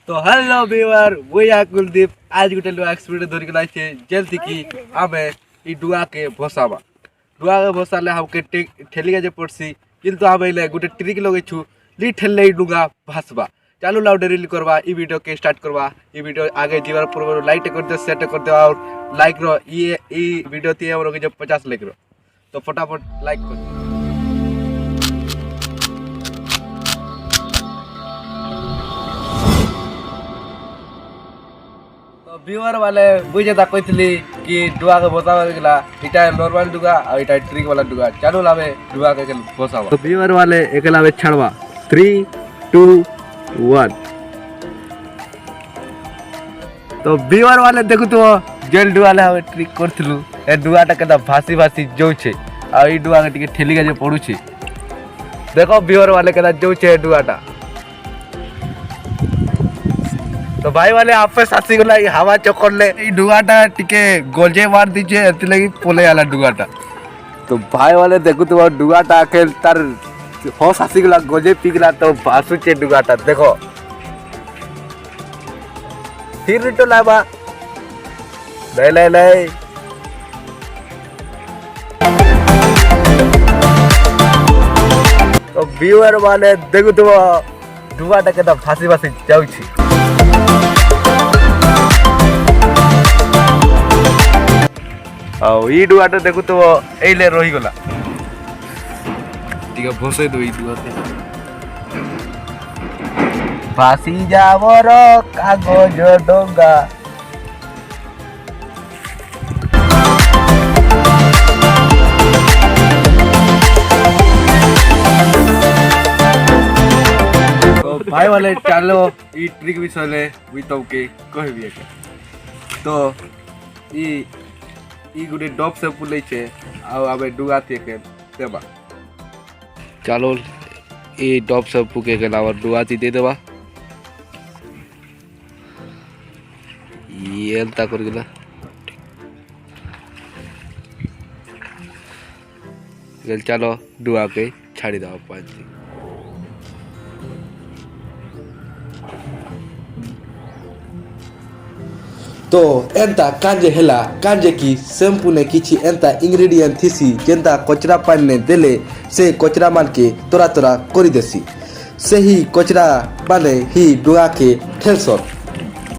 तो hello viewer वो या कुलदीप आज गोटे नुआ एक्सपीरियंस धरिक लाइछे जल्दी कि आमे ई डुआ के भसाबा डुआ के भसाले हमके ठेलिया जे पड़सी किंतु आमे ले गोटे ट्रिक लगे छु ली ठेलले ई डुगा भसबा चालू लाउ डेरी करबा ई वीडियो के स्टार्ट करबा ई वीडियो आगे जीवार पूर्व लाइक कर दे शेयर कर दे और लाइक रो ई वीडियो ते हमरो के 50 लाइक रो तो फटाफट लाइक कर व्यूअर वाले बुझे ता कहतली कि डुआ के बसावा गेला इटा नॉर्मल डुगा और इटा ट्रिक वाला डुगा चालू लावे डुआ के बसावा तो व्यूअर वाले एकला वे छड़वा 3 2 1 तो व्यूअर वाले देखु तो जेल डुआ ले हम ट्रिक करथलु ए डुआटा केदा भासी भासी जो छे आ ई डुआ के टिके ठेली के जे पड़ू छे देखो व्यूअर वाले केदा जो छे डुआटा तो भाई वाले आप पे सासी गला हवा चक्कर ले ई डुगाटा टिके गोलजे मार दीजिए एति लगी पोले वाला डुगाटा तो भाई वाले देखो तो डुगाटा के तार हो सासी गला गोलजे पिगला तो भासु चे डुगाटा देखो फिर तो लाबा ले ले ले तो व्यूअर वाले देखो तो डुगाटा के तो फासी फासी जाउ छी ई डुआटा देखु तो एले रही गला ठीक भसई दो ई डुआते फासी जावर कागज डोंगा तो भाई वाले चलो ई ट्रिक विषय ले वी तो के कहबी तो ई गुडे डॉप से पुले छे आ आबे डुगा ते के देबा चलो ई डॉप से पुके के लावा डुगाती दे देबा ये एलता कर गेला गेल चलो डुगा के छाड़ी दाओ पांच तो एंता कांजे हेला कांजे की शैम्पू ने किछि एंता इंग्रेडिएंट थिसी जेंता कचरा पानी ने देले से कचरा मान के तोरा तोरा करी देसी से ही कचरा माने ही डुआ के ठेलसर